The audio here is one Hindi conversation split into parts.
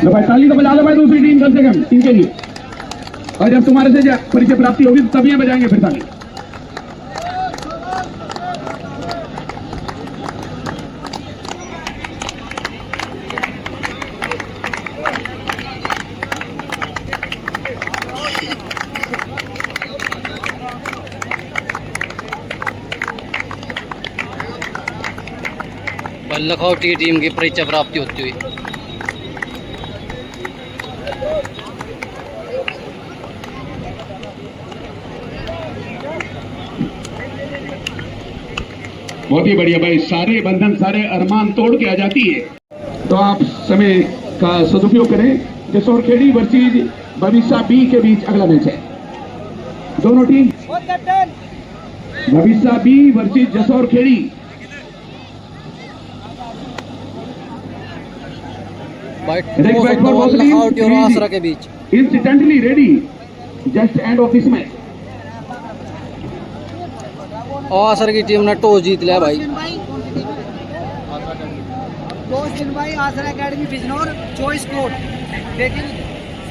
तो भाई ताली तो बजा दो भाई दूसरी टीम कम से कम इनके लिए। और जब तुम्हारे से परिचय प्राप्ति होगी तो तभी हम बजाएंगे फिर ताली। लखौटी टीम की परिचय प्राप्ति होती हुई। बहुत ही बढ़िया भाई, सारे बंधन सारे अरमान तोड़ के आ जाती है। तो आप समय का सदुपयोग करें। जसौर खेड़ी वर्सेज भविष्य बी के बीच अगला मैच है। दोनों team Bhavishya B versus Jasaur Khedi. Lakhauti और आसरा के बीच incidentally ready just end of this match. Aasra की टीम ने टॉस जीत लिया भाई।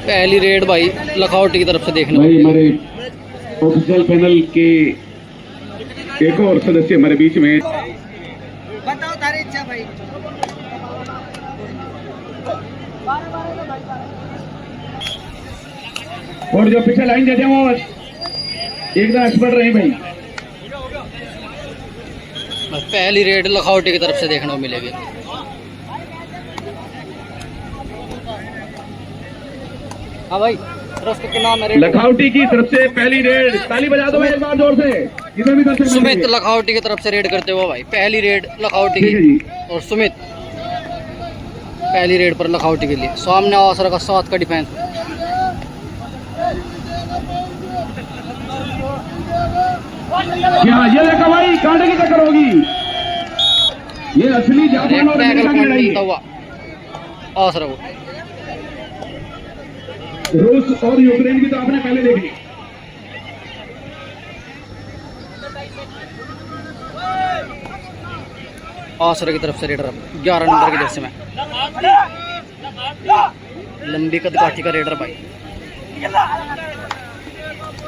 पहली रेड भाई लखौटी की तरफ से देखने भाई हमारे ऑफिशियल पैनल के एक और सदस्य हमारे बीच में। बताओ तारी इच्छा भाई। और जो पीछे लाइन देते हैं वो एकदम एक्सपर्ट रहे भाई। पहली रेड लखौटी की तरफ से देखने को मिलेगी। हाँ भाई क्या नाम है? लखौटी की तरफ से पहली रेड। ताली बजा दो भाई एक बार जोर से। इधर भी कर सुमित लखौटी की तरफ से रेड करते हुए भाई। पहली रेड लखौटी की और सुमित पहली रेड पर लखौटी के लिए। सामने आसरा का 7 का डिफेंस। क्या ये देखो भाई कांटे की टक्कर होगी। ये असली जापान और अमेरिका की लड़ाई है। आसरा को रूस और यूक्रेन की तो आपने पहले देखी। आसरा की तरफ से रेडर 11 नंबर की जर्सी में लंबी कदकाठी का रेडर भाई।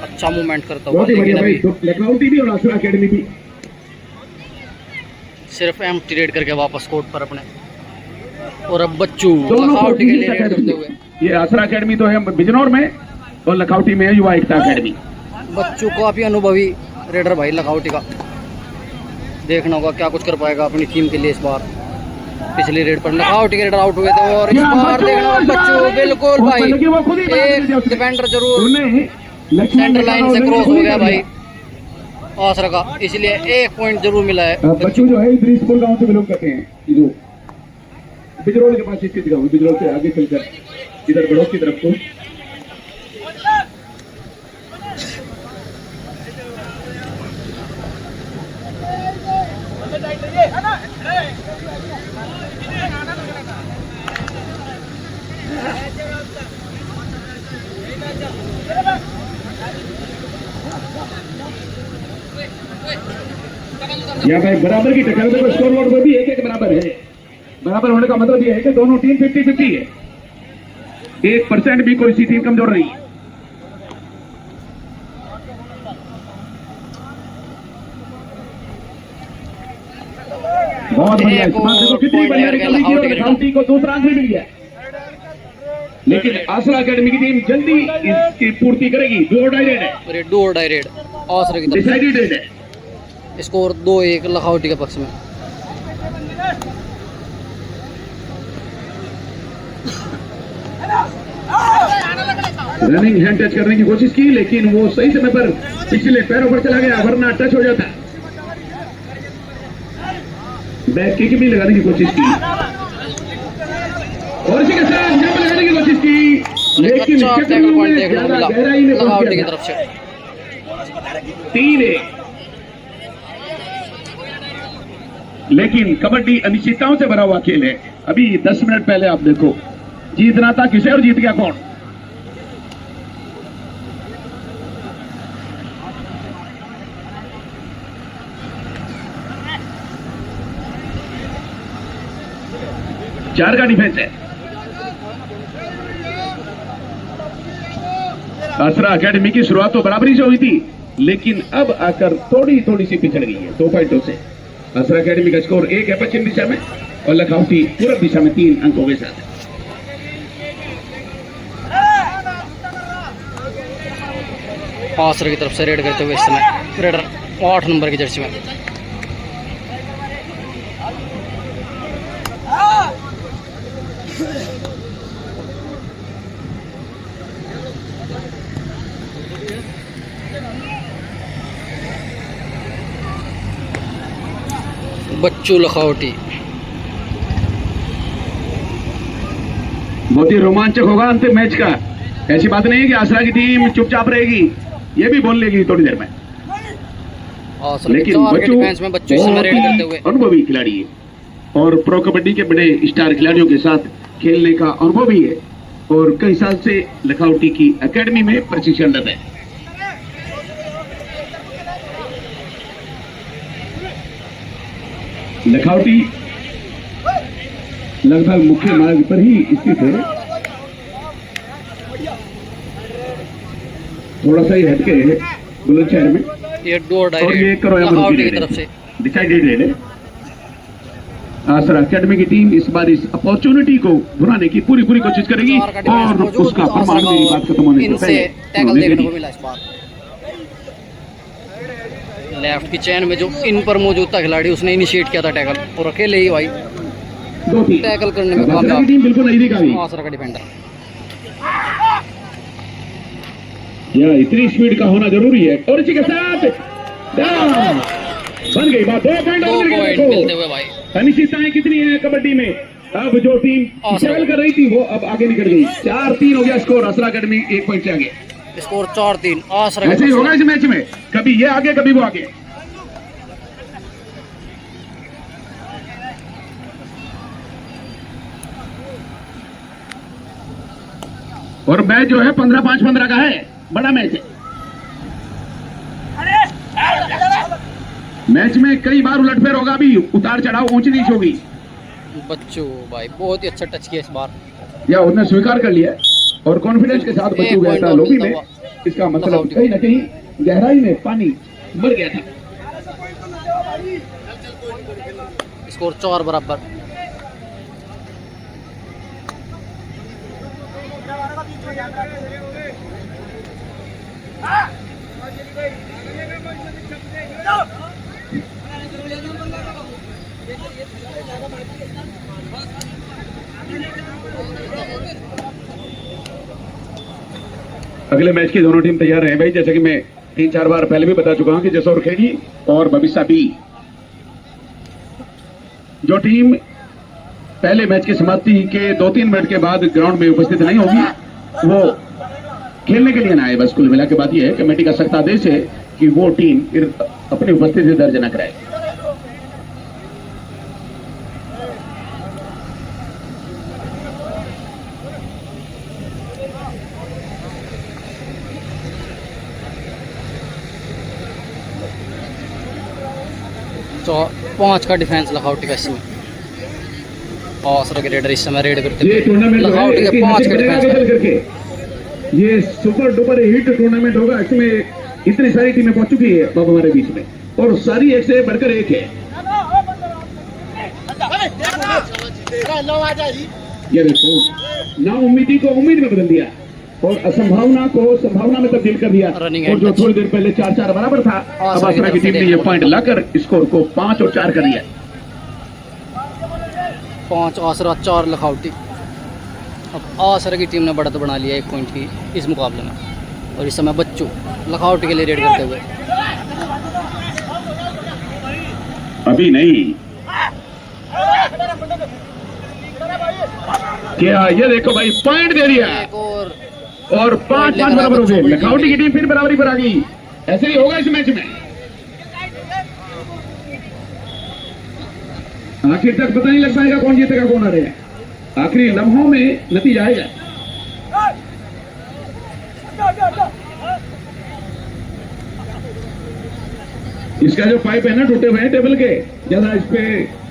अच्छा मूवमेंट करता हुआ लखनऊ भी और आसरा अकेडमी भी सिर्फ एम्प्टी रेड करके वापस कोर्ट पर अपने। और अब बच्चू लखौटी के लिए रेड करते हुए। ये आसरा अकेडमी तो है बिजनौर में और लखौटी में है युवा एकता अकेडमी। बच्चू काफी अनुभवी रेडर भाई लखौटी का। देखना होगा क्या कुछ कर पाएगा अपनी टीम के लिए इस बार। पिछली रेड पर लखौटी के रेडर आउट हुए थे और इस बार देखना होगा बच्चू बिल्कुल भाई। एक डिफेंडर जरूर सेंटर लाइन से क्रॉस हो गया भाई आसरा का, इसलिए 1 पॉइंट जरूर मिला है। बच्चू जो है इद्रिसपुर गांव से बिलोंग करते हैं। जो बिजरोल के पास स्थित गांव, बिजरोल से आगे चलकर इधर बड़ों की तरफ को। यहाँ भाई बराबर की टक्कर में स्कोर बोर्ड पर भी 1-1 बराबर है। बराबर होने का मतलब यह है कि दोनों टीम 50-50 है। 1% भी कोई सी टीम कमजोर नहीं। बहुत बढ़िया। कितनी बढ़िया निकलने की और लखौटी को दूसरा अंक भी मिल गया। लेकिन आसरा अकेडमी की टीम जल्दी इसकी पूर्ति करेगी। डू और डाई रेड है। डू और डाई रेड आसरा की तरफ डिसाइडेड रेड है। स्कोर 2-1 लखौटी के पक्ष में। रनिंग हैंड टच करने की कोशिश की लेकिन वो सही समय पर पिछले पैरों पर चला गया, वरना टच हो जाता। बैक किक भी लगाने की कोशिश की और इसी के साथ जंप लगाने की कोशिश की, लेकिन ज्यादा गहराई में पहुंच गया। तरफ से 3-1। लेकिन कबड्डी अनिश्चितताओं से भरा हुआ खेल है। अभी 10 मिनट पहले आप देखो जीतना था किसे और जीत गया कौन। चार का डिफेंस है। असरा एकेडमी की शुरुआत तो बराबरी से हुई थी, लेकिन अब आकर थोड़ी थोड़ी सी पिछड़ गई है 2 पॉइंटों से। असरा एकेडमी का स्कोर 1 है पश्चिम दिशा में और लखनऊ पूर्व दिशा में 3 अंकों के साथ। आसरा की तरफ से रेड करते हुए इस समय रेडर 8 नंबर की जर्सी में। बच्चू लखावटी बहुत ही रोमांचक होगा अंतिम मैच का। ऐसी बात नहीं है कि आसरा की टीम चुपचाप रहेगी, ये भी बोल लेगी थोड़ी देर में। लेकिन डिफेंस में बच्चू इस समय रेड करते हुए अनुभवी खिलाड़ी है और प्रो कबड्डी के बड़े स्टार खिलाड़ियों के साथ खेलने का अनुभव भी है और कई साल से लखावटी की एकेडमी में प्रशिक्षणरत है। लखावटी लगभग मुख्य मार्ग पर ही स्थित है, थोड़ा सा ही हटके है बुलंदशहर में। ये डोर और ये करोया लखावटी की तरफ से डिसाइडेड रेड है। आसरा एकेडमी की टीम इस बार इस अपॉर्चुनिटी को भुनाने की पूरी कोशिश करेगी और उसका प्रमाण मेरी बात खत्म होने से इनसे टैकल देखने को मिला इस बार। लेफ्ट की चैन में जो इन पर मौजूद था खिलाड़ी, उसने इनिशिएट किया था टैकल और अकेले ही भाई टैकल करने में कामयाब। टीम बिल्कुल नजदीक आ गई। आसरा का डिफेंडर यह इतनी स्पीड का होना जरूरी है और इसी के साथ बन गई बात। 2 पॉइंट 2 पॉइंट मिलते हुए भाई। अनिश्चितताएं कितनी है कबड्डी में। अब जो टीम स्ट्रगल कर रही थी वो अब आगे निकल गई। 4-3 हो गया स्कोर। असरा एकेडमी 1 पॉइंट से आगे। स्कोर 4-3 आसरा। ऐसे ही होगा इस मैच में, कभी ये आगे कभी वो आगे। और मैच जो है 15-5-15 का है, बड़ा मैच है। मैच में कई बार उलटफेर होगा, भी उतार चढ़ाव ऊंच नीच होगी। बच्चू भाई बहुत ही अच्छा टच किया इस बार, या उसने स्वीकार कर लिया और कॉन्फिडेंस के साथ बच्चू गया था लोबी में। इसका मतलब कहीं ना कहीं गहराई में पानी मर गया था। स्कोर 4 बराबर। अगले मैच की दोनों टीम तैयार हैं भाई। जैसे कि मैं 3-4 बार पहले भी बता चुका हूं कि जसौर खेड़ी और भविष्य बी जो टीम पहले मैच की समाप्ति के 2-3 मिनट के बाद ग्राउंड में उपस्थित नहीं होगी वो खेलने के लिए ना आए। बस कुल मिला के बात यह है, कमेटी का सख्त आदेश है कि वो टीम फिर अपनी उपस्थिति दर्ज न कराए। तो 5 का डिफेंस लखावटी का इसमें। आसरा के रेडर इस समय रेड करते ये टूर्नामेंट लखावटी के 5 के डिफेंस करके ये सुपर डुपर हिट टूर्नामेंट होगा। इसमें इतनी सारी टीमें पहुंच चुकी है अब हमारे बीच में और सारी एक से बढ़कर एक है। ये देखो, ना उम्मीदी को उम्मीद में बदल दिया और असंभावना को संभावना में तब्दील कर दिया। और जो थोड़ी देर पहले 4-4 बराबर था, अब आसरा की टीम ने ये पॉइंट लाकर स्कोर को 5 और 4 कर दिया। 5 आसरा 4 लखावटी। अब आसरा की टीम ने बढ़त बना लिया 1 पॉइंट की इस मुकाबले में और इस समय बच्चू लखावटी के लिए रेड करते हुए। अभी नहीं क्या, ये देखो भाई पॉइंट दे दिया एक और 5-5 बराबर हो गए। लखावटी की टीम फिर बराबरी पर आ गई। ऐसे ही होगा इस मैच में। आखिर तक पता नहीं लग पाएगा कौन जीतेगा कौन हारेगा। आखिरी लम्हों में नतीजा आएगा। इसका जो पाइप है ना, टूटे हुए हैं टेबल के, ज्यादा इस पे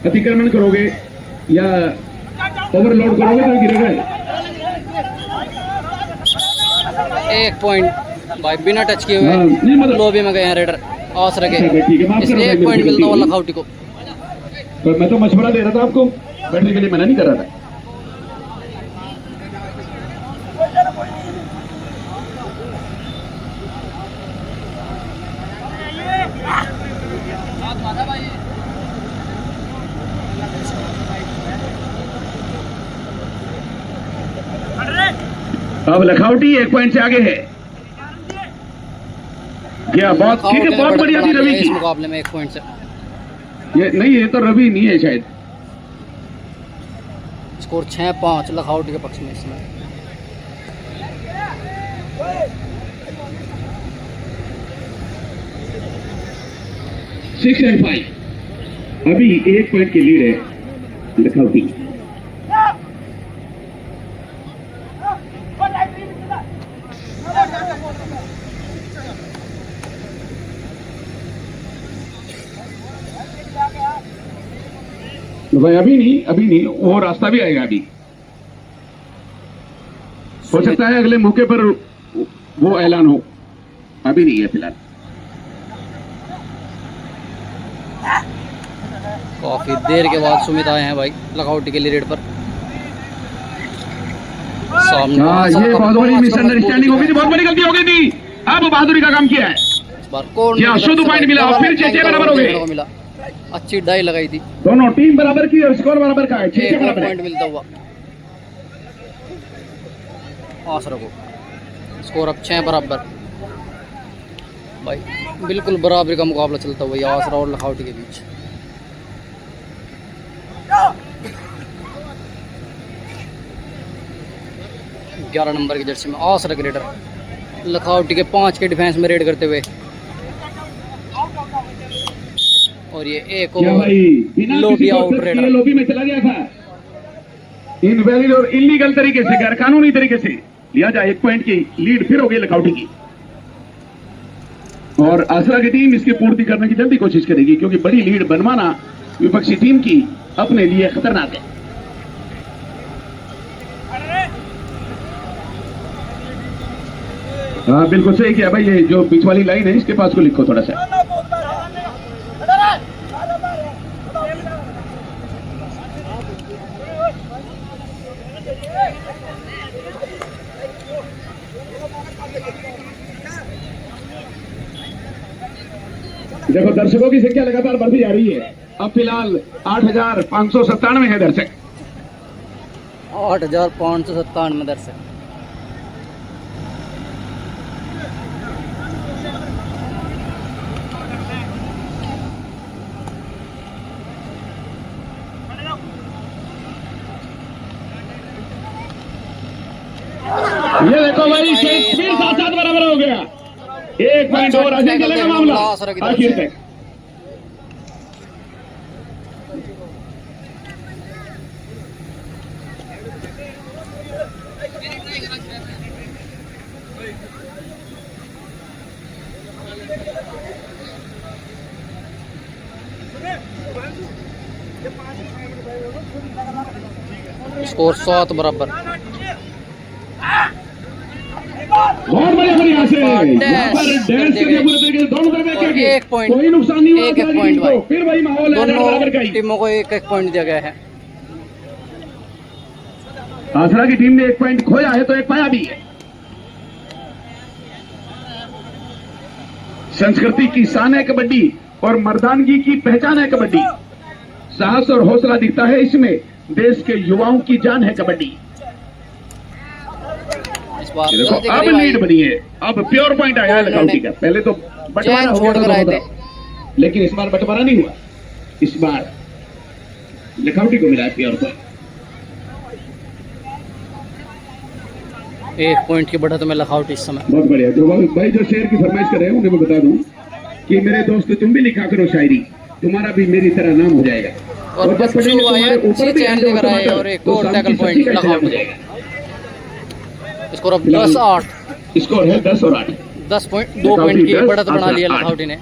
अतिक्रमण करोगे या ओवरलोड करोगे तो गिरेगा। 1 पॉइंट भाई बिना टच किए हाँ, हुए नहीं मतलब लोबी में गए हैं रेडर आसरा के। ठीक है, ठीक है, माफ इसलिए करना 1 पॉइंट मेरी मिलता हुआ गलती लखौटी को। तो मैं तो मशवरा दे रहा था आपको, बैठने के लिए मना नहीं कर रहा था। अब लखौटी 1 पॉइंट से आगे है। क्या बहुत ठीक है, बहुत बढ़िया थी रवि इस की। मुकाबले में 1 पॉइंट से ये नहीं, ये तो रवि नहीं है शायद। स्कोर 6-5 लखौटी के पक्ष में इस समय। सिक्स एंड 5 अभी 1 पॉइंट की लीड है लखौटी। तो भाई अभी नहीं, वो रास्ता भी आएगा। अभी हो सकता है अगले मौके पर वो ऐलान हो, अभी नहीं है फिलहाल। काफी देर के बाद सुमित आए हैं भाई लखौटी के लिए रेड पर। सामने हाँ, ये बहुत बड़ी मिसअंडरस्टैंडिंग हो गई थी, बहुत बड़ी गलती हो गई थी। अब बहादुरी का काम किया है। इस बार कौन यहाँ शुद्ध पॉइंट मिला और फिर 6 बराबर हो गए। मिला, अच्छी डाई लगाई थी। दोनों टीम बराबर की और स्कोर बराबर का है, 6 बराबर है। पॉइंट मिलता हुआ आसरा को। स्कोर अब 6 बराबर भाई, बिल्कुल बराबरी का मुकाबला चलता हुआ ये आसरा और लखौटी के बीच। ग्यारह नंबर की जर्सी में आसरा के रेडर लखौटी के 5 के डिफेंस में रेड करते हुए, और ये एक क्या भाई बिना लोबी किसी को आउट टच किए रेडर। लोबी में चला गया था। इनवैलिड और इलीगल तरीके से, गैर कानूनी तरीके से लिया जाए। 1 पॉइंट की लीड फिर हो गई लखौटी की, और आसरा की टीम इसकी पूर्ति करने की जल्दी कोशिश करेगी, क्योंकि बड़ी लीड बनवाना विपक्षी टीम की अपने लिए खतरनाक है। हाँ बिल्कुल सही किया भाई, ये जो बीच वाली लाइन है इसके पास को लिखो थोड़ा सा। देखो दर्शकों की संख्या लगातार बढ़ती जा रही है। अब फिलहाल 8,597 है दर्शक। 8,597 दर्शक। ये देखो भाई, फिर 7-7 बराबर हो गया। 1 पॉइंट और आगे चलेगा मामला आखिर तक। स्कोर 7 बराबर। बहुत बढ़िया से यहाँ पर डैश करके पूरे तरीके से दोनों तरफ एक और 1 पॉइंट, कोई नुकसान नहीं हुआ। एक आसरा की पॉइंट टीम को। भाई। फिर वही माहौल है बराबर का ही। दोनों टीमों को 1-1 पॉइंट दिया गया है। आसरा की टीम ने 1 पॉइंट खोया है तो 1 पाया भी है। संस्कृति की शान है कबड्डी और मर्दानगी की पहचान है कबड्डी। साहस और हौसला दिखता है इसमें, देश के युवाओं की जान है कबड्डी। इस बार देखो गलती अब करी भाई। लीड बनी है, अब प्योर पॉइंट आया है लखौटी का। पहले तो बंटवारा चैन हो गया छोड़ कर था आए बहुत थे। बड़ा, लेकिन इस बार बंटवारा नहीं हुआ। इस बार लखौटी को मिला है प्योर पॉइंट। 1 पॉइंट की बढ़त में लखौटी इस समय। बहुत बढ़िया। तो भाई जो शेर की फरमाइश कर रहे हैं उन्हें मैं बता दूं कि मेरे दोस्त तुम भी लिखा करो शायरी, तुम्हारा भी मेरी तरह नाम हो जाएगा। और जब पढ़ेंगे बच्चों तुम्हारे आए, ऊपर भी चैन आएंगे लेकर आए टमाटर, और एक तो और शाम टैकल की पॉइंट सब्जी का इंतजाम लखौटी हो को। जाएगा। स्कोर अब 10-8। स्कोर है 10 और 8। 10 पॉइंट, 2 पॉइंट की 10, बढ़त बना लिया 8। लखौटी ने।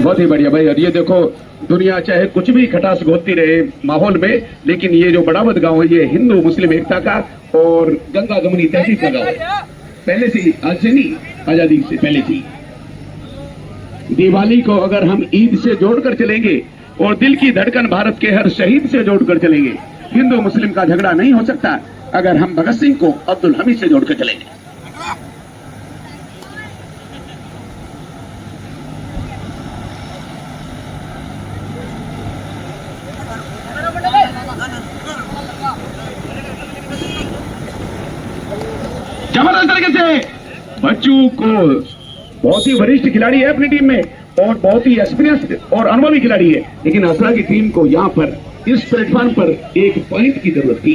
बहुत ही बढ़िया भाई। और ये देखो, दुनिया चाहे कुछ भी खटास घोलती रहे माहौल में, लेकिन ये जो बड़ावत गांव है ये हिंदू मुस्लिम एकता का और गंगा गमनी तहसील का गांव है। पहले से ही, आज से नहीं, आजादी से पहले से ही। दिवाली को अगर हम ईद से जोड़कर चलेंगे और दिल की धड़कन भारत के हर शहीद से जोड़कर चलेंगे, हिंदू मुस्लिम का झगड़ा नहीं हो सकता अगर हम भगत सिंह को अब्दुल हमीद से जोड़कर चलेंगे। जबरदस्त तरीके से बच्चू को, बहुत ही वरिष्ठ खिलाड़ी है अपनी टीम में और बहुत ही एक्सपीरियंस और अनुभवी खिलाड़ी है, लेकिन असरा की टीम को यहां पर इस प्लेटफॉर्म पर एक पॉइंट की जरूरत थी,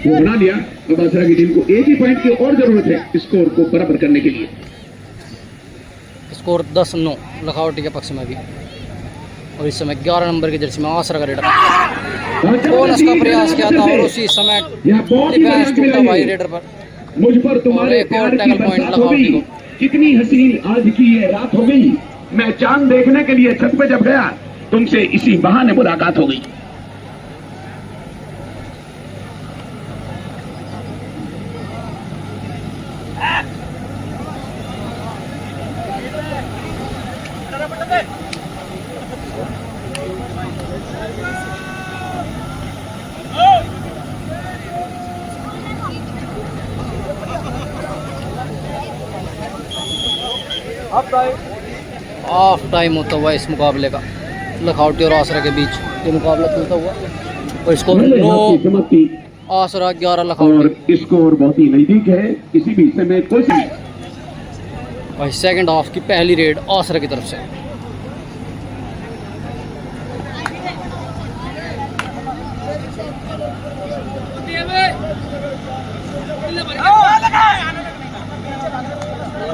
वो बना लिया। अब असरा की टीम को एक ही पॉइंट की और जरूरत है स्कोर को बराबर करने के लिए। स्कोर 10-9 लखावटी के पक्ष में भी। और इस समय 11 नंबर की जर्सी में आसरा का रेडर बोनस का प्रयास किया था और उसी समय डिफेंस टूटा भाई रेडर पर। मुझ पर तुम्हारे प्यार की बरसात हो गई, कितनी हसीन आज की ये रात हो गई, मैं चांद देखने के लिए छत पे जब गया तुमसे इसी बहाने मुलाकात हो गई। हाफ टाइम होता हुआ इस मुकाबले का, लखावटी और आसरा के बीच ये मुकाबला चलता हुआ और स्कोर 9 आसरा 11 लखावटी। और स्कोर बहुत ही नजदीक है, किसी भी समय कोई नहीं। भाई सेकंड हाफ की पहली रेड आसरा की तरफ से।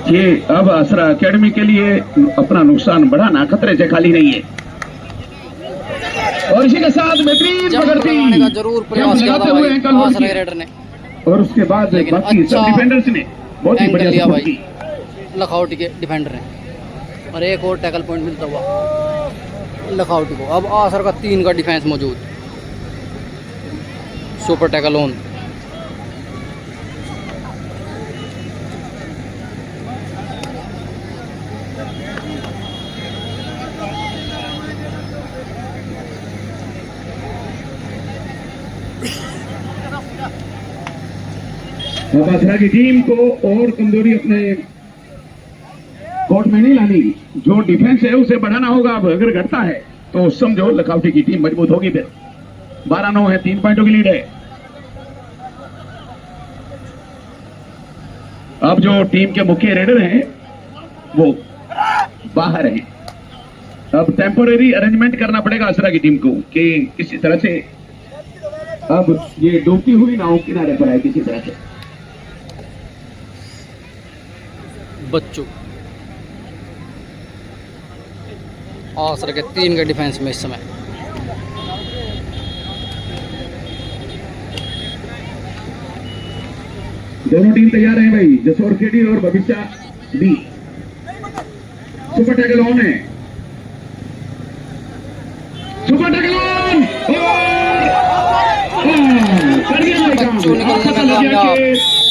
ये अब असरा एकेडमी के लिए अपना नुकसान बढ़ाना खतरे से खाली नहीं है। और इसी के साथ बेहतरीन पकड़ती का जरूर प्रयास किया था भाई आसरा के रेडर ने, और उसके बाद लेकिन बाकी सब अच्छा डिफेंडर्स ने बहुत ही टैकल बढ़िया लिया सपोर्ट भाई की। लखावटी के डिफेंडर ने और एक और टैकल पॉइंट मिलता हुआ लखावटी को। अब आसरा का 3 का डिफेंस मौजूद, सुपर टैकल ऑन। अब असरा की टीम को और कमजोरी अपने कोर्ट में नहीं लानी, जो डिफेंस है उसे बढ़ाना होगा। अब अगर घटता है तो समझो लखावटी की टीम मजबूत होगी। फिर 12-9 है, 3 पॉइंटों की लीड है। अब जो टीम के मुख्य रेडर हैं वो बाहर हैं। अब टेम्पोरेरी अरेंजमेंट करना पड़ेगा असरा की टीम को कि किसी तरह से अब ये डूबती हुई नाव किनारे पर आए किसी तरह से। बच्चू आसरा के 3 के डिफेंस में इस समय। दोनों टीम तैयार हैं भाई, जसौर केडी और भविष्य बी। सुपर टैकल ऑन है, सुपर टैकल ऑन कर दिया भाई काम। बच्चू निकलने में कामयाब।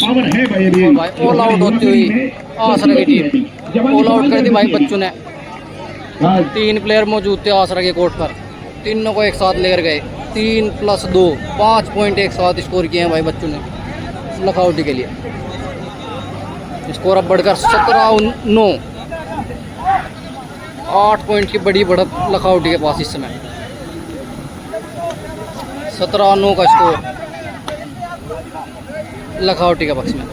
पावर है भाई अभी। भाई ऑल आउट होती हुई आसरा की टीम ऑल आउट कर दी भाई बच्चू ने। 3 प्लेयर मौजूद थे आसरा के कोर्ट पर, तीनों को एक साथ लेकर गए। 3 + 2 5 पॉइंट एक साथ स्कोर किए हैं भाई बच्चू ने लखावटी के लिए। स्कोर अब बढ़कर 17-9, 8 पॉइंट की बड़ी बढ़त लखावटी के पास इस समय। 17-9 का स्कोर लखावटी के पक्ष में।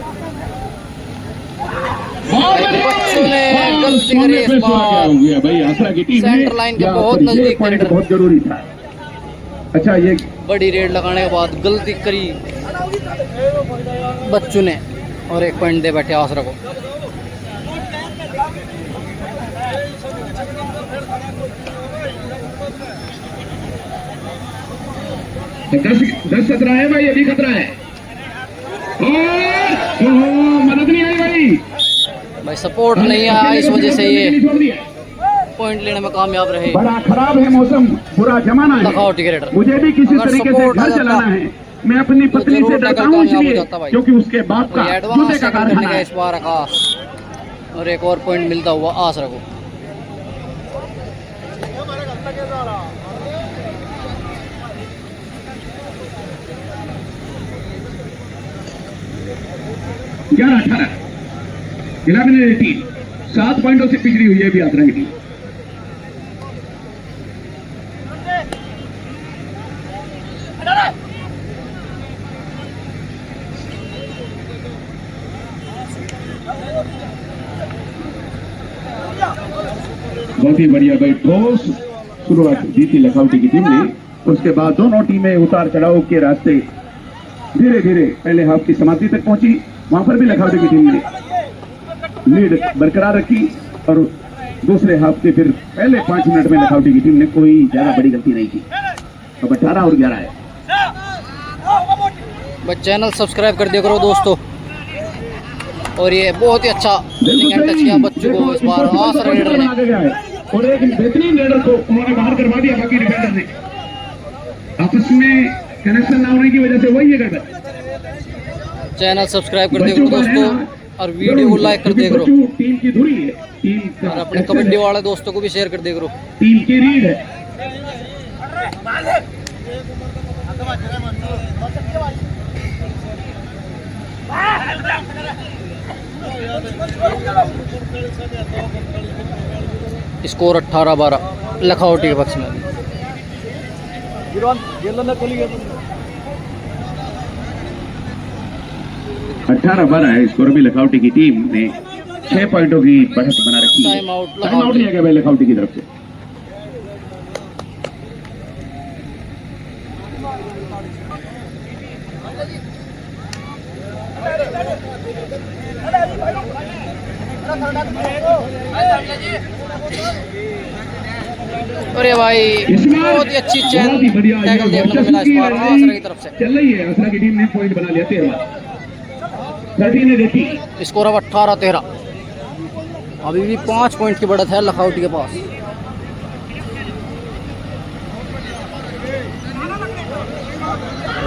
बच्चों ने गलती करी इस बार, भाई आसरा की टीम सेंटर लाइन के बहुत नजदीक थे। बहुत जरूरी था। अच्छा, ये बड़ी रेड लगाने के बाद गलती करी बच्चू ने और 1 पॉइंट दे बैठे आसरा को। तो 10 खतरा है भाई, अभी खतरा है। मदद नहीं आई भाई सपोर्ट नहीं आया, इस वजह से ये पॉइंट लेने में कामयाब रहे बड़ा खराब है मौसम, बुरा जमाना है, लखावटी के रेडर। मुझे भी किसी अगर तरीके से support आ घर जाता, चलाना है। मैं अपनी तो पत्नी से जरूर डरता टैकल हूँ कामयाब हो इसलिए जाता भाई। क्योंकि उसके बाप का और जूते एडवांस का टैकल करने कारखाना का है। इस बार आकाश, और एक और पॉइंट मिलता हुआ आसरा को। ग्यारह 18 11-18 7 पॉइंटों से पिछड़ी हुई है भी आसरा की टीम। बहुत ही बढ़िया भाई, ठोस शुरुआत दी थी लखनऊ की टीम ने। उसके बाद दोनों टीमें उतार चढ़ाव के रास्ते धीरे धीरे पहले हाफ की समाप्ति तक पहुंची। वहां पर भी लखनऊ की टीम ने लीड बरकरार रखी और दूसरे हाफ के फिर पहले 5 मिनट में लखनऊ की टीम ने कोई ज्यादा बड़ी गलती नहीं की। अब 18 और 11 है। बस चैनल सब्सक्राइब कर दिया करो दोस्तों। और ये बहुत ही अच्छा टच किया बच्चों को इस बार आसरा रेडर ने। और एक बेहतरीन रेडर को उन्होंने बाहर करवा दिया बाकी डिफेंडर ने। आपस में कनेक्शन ना होने की वजह से वही है गड़बड़। चैनल सब्सक्राइब कर दिया करो दोस्तों और वीडियो को लाइक कर दिया करो। टीम की धुरी है, टीम का और अपने कबड्डी वाले दोस्तों को भी शेयर कर दिया करो। टीम की रीड है। स्कोर 18-12 लखावटी के पक्ष में। 18-12 है स्कोर भी। लखनऊ की टीम ने 6 पॉइंटों की बढ़त बना रखी है। टाइम आउट टाइम आउट लिया गया भाई लखनऊ की तरफ से। अरे भाई बहुत ही अच्छी चैन टैकल देखने को मिला इस बार आसरा की तरफ से। चल रही है आसरा की टीम ने पॉइंट बना लिया 13 ने देखी। स्कोर अब 18-13। अभी भी 5 पॉइंट की बढ़त है लखावटी के पास।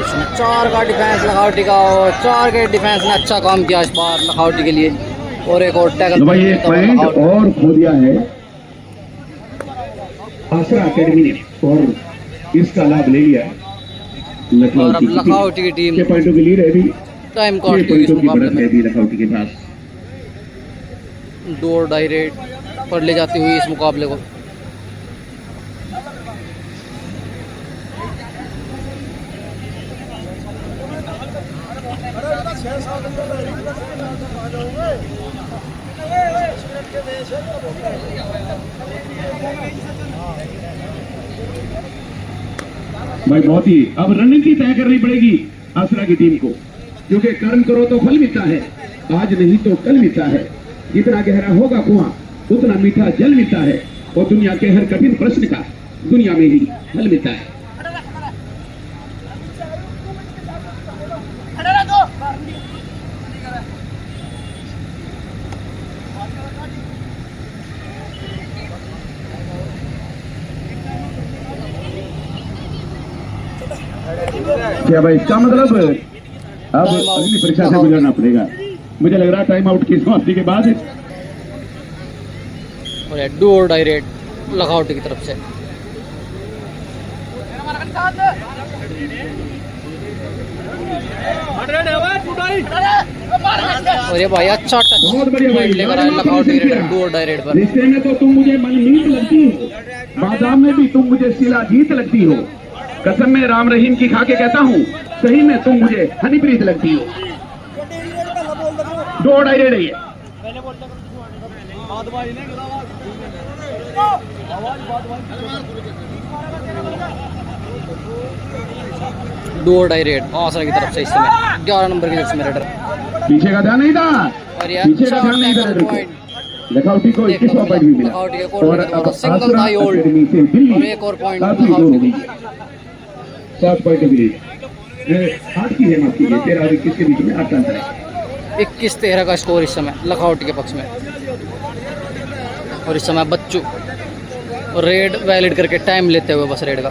इसमें 4 का डिफेंस लखावटी का और 4 के डिफेंस ने अच्छा काम किया इस बार लखावटी के लिए। और एक और टैकल तो भाई एक पॉइंट और खो दिया है आसरा एकेडमी ने और इसका लाभ ले लिया और अब लखावटी की टीम 6 पॉइंटों की लीड है अभी। टाइम काटती हुई इस मुकाबले में लखनऊ के पास डोर डायरेक्ट पर ले जाती हुई इस मुकाबले को। भाई बहुत ही अब रणनीति तय करनी पड़ेगी आसरा की टीम को, क्योंकि कर्म करो तो फल मिलता है, आज नहीं तो कल मिलता है। जितना गहरा होगा कुआं उतना मीठा जल मिलता है और दुनिया के हर कठिन प्रश्न का दुनिया में ही हल मिलता है। क्या भाई इसका मतलब अब अगली परीक्षा से गुजरना पड़ेगा। मुझे लग रहा है टाइम आउट की समाप्ति के बाद। और डू और डायरेक्ट लखावटी की तरफ से। और ये भाई अच्छा टच बहुत बढ़िया भाई, लेकर आए लखावटी डू और डायरेक्ट पर। रिश्ते में तो तुम मुझे मनमीत लगती हो, बादाम में भी तुम मुझे शिलाजीत लगती हो। कसम में राम रहीम की खा के कहता हूँ, सही में तुम मुझे हनीप्रीत लगती हो। 2 डायरेक्ट है ये। डू और डायरेक्ट आसरा की तरफ से इस समय 11 नंबर की तरफ से रेडर। पीछे का ध्यान नहीं था, और ये पीछे का अच्छा ध्यान नहीं था टैकल रेडर को। पॉइंट लखनऊ को 21वां पॉइंट भी मिला लखावटी के और कॉर्नर अब में सिंगल आसरा थाई होल्ड एकेडमी से और दिल्ली एक और पॉइंट काफी दूर हो गई। 7 पॉइंट की लीड 8 की है, माफ कीजिए 13 और 21 के बीच में 8 का अंतर है। 21-13 का स्कोर इस समय लखावटी के पक्ष में। और इस समय बच्चू और रेड वैलिड करके टाइम लेते हुए बस रेड का।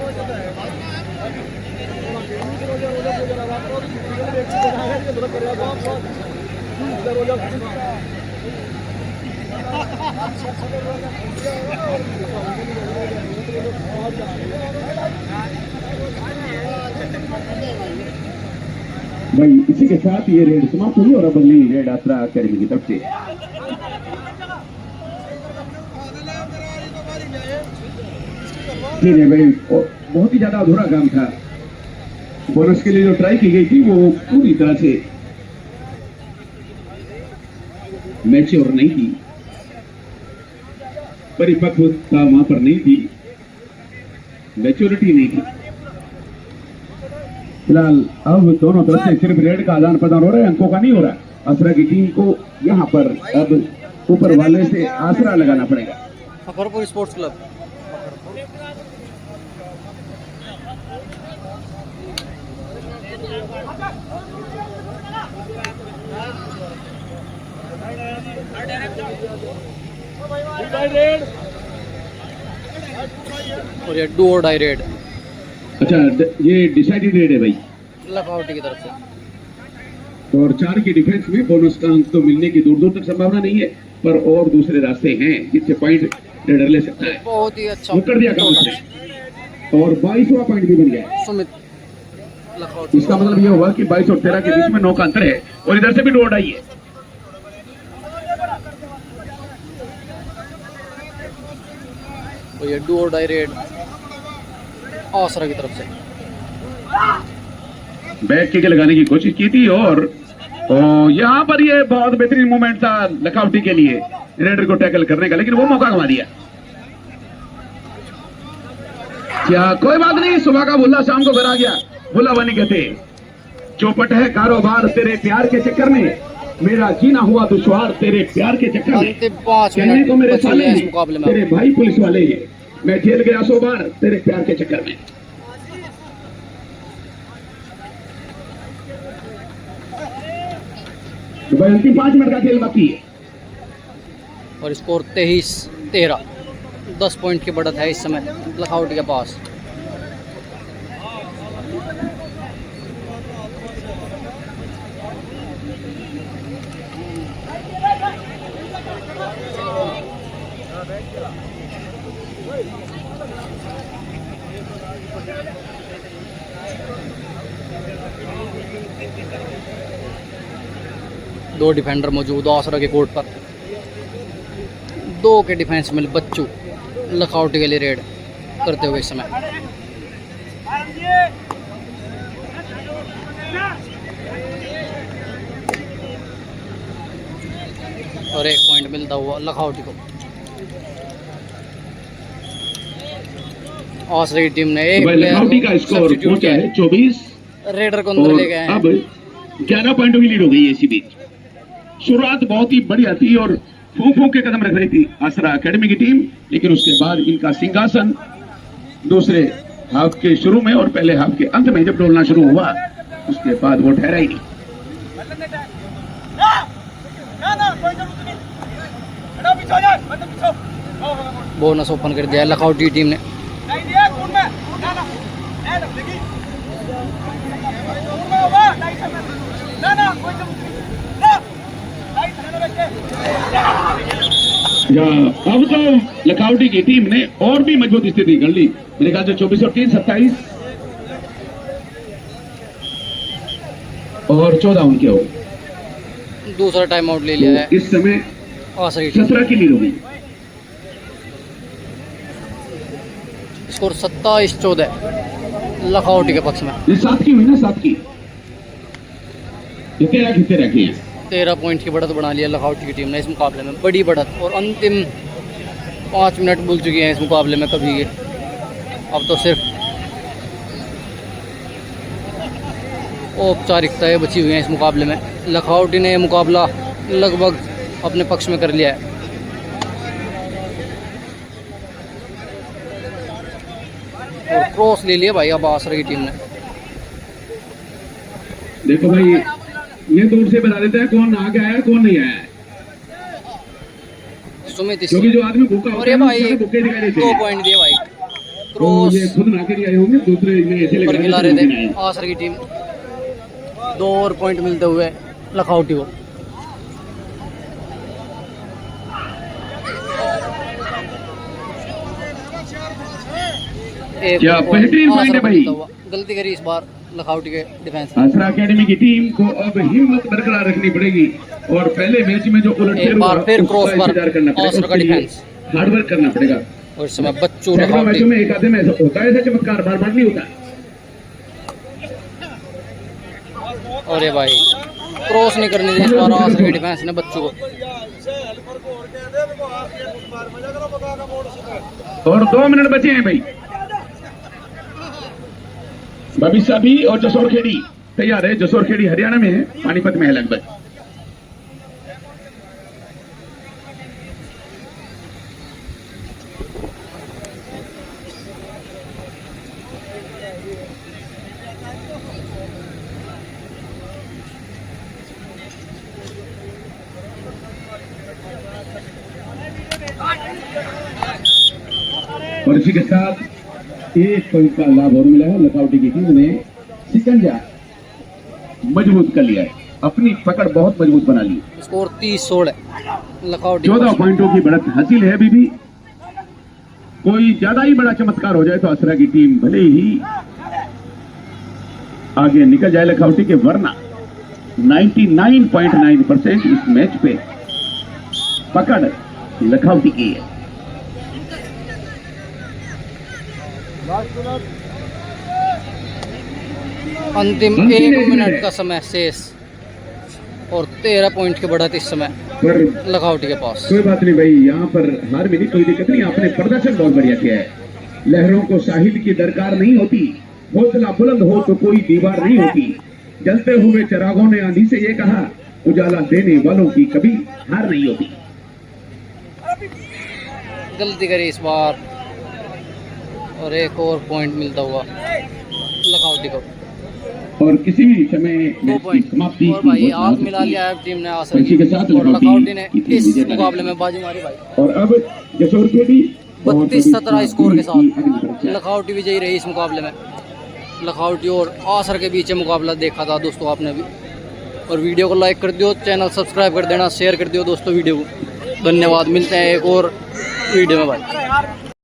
भाई इसी के साथ ये रेड समाप्त हुई और अब अगली रेड यात्रा अकेडमी की तरफ से। ठीक है भाई, बहुत ही ज्यादा अधूरा काम था। बोनस के लिए जो ट्राई की गई थी वो पूरी तरह से मैच्योर नहीं थी, परिपक्वता वहां पर नहीं थी, मैच्योरिटी नहीं थी। फिलहाल अब दोनों तरफ से सिर्फ रेड का आदान प्रदान हो रहा है, अंकों का नहीं हो रहा। असरा की टीम को यहाँ पर अब ऊपर वाले से आसरा लगाना पड़ेगा। Fakharpur sports club. और ये डू और डाई रेड। अच्छा, ये डिसाइडेड रेड है भाई, लखनऊ की तरफ से। और 4 की डिफेंस में बोनस का अंक तो मिलने की दूर दूर तक संभावना नहीं है, पर और दूसरे रास्ते हैं जिससे पॉइंट रेडर ले सकता है। बहुत ही अच्छा वो कर दिया काम उसने, और 22वां पॉइंट भी बन गया। सुमित लखनऊ। इसका मतलब ये हुआ कि 22 और 13 के बीच में 9 का अंतर है, और इधर से भी डोर आई है। और ये डू और डाई रेड आसरा की तरफ से। बैक किक लगाने की कोशिश की थी, और यहाँ पर ये बहुत बेहतरीन मूवमेंट था लखनऊ के लिए रेडर को टैकल करने का, लेकिन वो मौका गंवा दिया। क्या कोई बात नहीं, सुबह का भुल्ला शाम को घर आ गया। भुल्ला बनी कहते चौपट है कारोबार तेरे प्यार के चक्कर में, मेरा जीना हुआ दुश्वार तेरे प्यार के चक्कर में। अंतिम 5 कहने को मेरे मिनट साले बचे इस हैं, मुकाबले में। तेरे भाई पुलिस वाले हैं, मैं जेल गया 100 बार तेरे प्यार के चक्कर में। तो भाई अंतिम 5 मिनट का खेल बाकी है। और स्कोर 23-13, 10 पॉइंट की बढ़त है इस समय लखनऊ के पास। दो डिफेंडर मौजूद आसरा के कोर्ट पर। 2 के डिफेंस में बच्चू लखनऊ के लिए रेड करते हुए इस समय। और 1 पॉइंट मिलता हुआ लखनऊ को। आसरा की टीम ने एक लखनऊ का स्कोर पहुंचा है 24, रेडर को अंदर ले गए हैं। अब 11 पॉइंटों की लीड हो गई है। इसी बीच शुरुआत बहुत ही बढ़िया थी और फूंक फूंक के कदम रख रही थी आसरा एकेडमी की टीम, लेकिन उसके बाद इनका सिंहासन दूसरे हाफ के शुरू में और पहले हाफ के अंत में जब डोलना शुरू हुआ, उसके बाद वो ठहरा ही नहीं। बोनस ओपन कर दिया लखनऊ की टीम ने। अब तो लखनऊ की टीम ने और भी मजबूत स्थिति कर ली। मेरे ख्याल से 24 और 3 27 और 14 उनके हो। दूसरा टाइम आउट ले लिया है इस समय आसरा की टीम। 17 की लीड हो गई। स्कोर 27-14 लखनऊ के पक्ष में। ये 7 की हुई ना, 7 की। ये 13 की है। 13 पॉइंट की बढ़त बना लिया लखनऊ की टीम ने इस मुकाबले में, बड़ी बढ़त। और अंतिम 5 मिनट भूल चुकी हैं इस मुकाबले में कभी ये। अब तो सिर्फ औपचारिकताएं बची हुई हैं इस मुकाबले में। लखनऊ ने मुकाबला लगभग अपने पक्ष में कर लिया है। और क्रॉस ले लिया भाई अब आसरा की टीम ने। देखो भाई, ये दूर से बता देता है कौन आगे आया कौन नहीं आया है। सुमित क्योंकि जो आदमी भूखा और होता ये है ना, भाई सारे भूखे दिखाई देते 2 हैं। पॉइंट दिए भाई। तो क्रॉस ये खुद ना के लिए आए होंगे, दूसरे इन्हें ऐसे पर लगा खिला रहे देते थे हैं। आसर की टीम। 2 और पॉइंट मिलते हुए लखौटी को। एक क्या और बेहतरीन आसर पॉइंट है को भाई। मिलता हुआ। गलती करी इस बार लखौटी के डिफेंस ने। आसरा एकेडमी की टीम को अब हिम्मत बरकरार रखनी पड़ेगी और पहले मैच में जो उलटफेर एक हुआ बार फिर क्रॉस उसका पर इंतजार करना पड़ेगा, आसरा का उसके लिए डिफेंस। हार्डवर्क करना पड़ेगा। और इस समय बच्चू सैकड़ों लखौटी। मैचों में एक आधे में ऐसा होता है, ऐसा चमत्कार बार बार नहीं होता। और ये भाई क्रॉस नहीं करने दी इस बार आसर की डिफेंस ने बच्चू को। और 2 मिनट बचे हैं भाई। भविष्य भी और जसोर खेड़ी तैयार है। जसोर खेड़ी हरियाणा में है, पानीपत में है लगभग। और इसी के साथ एक पॉइंट का लाभ और मिला है। लखौटी की टीम ने सिकंजा मजबूत कर लिया है, अपनी पकड़ बहुत मजबूत बना ली। स्कोर 30-16 लखौटी। 14 पॉइंटों की बढ़त हासिल है। अभी भी कोई ज्यादा ही बड़ा चमत्कार हो जाए तो असरा की टीम भले ही आगे निकल जाए लखौटी के, वरना 99.9% इस मैच पे पकड़ लखौटी की है। अंतिम 1 मिनट का समय शेष और 13 पॉइंट की बढ़त इस समय पर लखौटी के पास। कोई बात नहीं भाई, यहाँ पर हार मिली कोई दिक्कत नहीं। आपने प्रदर्शन बहुत बढ़िया किया है। लहरों को साहिल की दरकार नहीं होती, हौसला बुलंद हो तो कोई दीवार नहीं होती। जलते हुए चिरागों ने आंधी से ये कहा, उजाला देने वालों की कभी हार नहीं होती। गलती करी इस बार और एक और पॉइंट मिलता हुआ लखौटी को। और किसी भी समय 2 मैच की पॉइंट समाप्ति और भाई की हाथ घोषणा मिला होती लिया है। है टीम ने आसर इसी के साथ की और लखौटी ने की टीम इस विजेता मुकाबले रही। में बाजी मारी भाई। और अब जसोर खेड़ी 32-17 स्कोर के साथ साथ लखौटी विजयी रही इस मुकाबले में। लखौटी और आसर के बीच मुकाबला देखा था दोस्तों आपने भी। और वीडियो को लाइक कर दियो, चैनल सब्सक्राइब कर देना, शेयर कर दियो दोस्तों वीडियो को। धन्यवाद, मिलते हैं एक और वीडियो में भाई।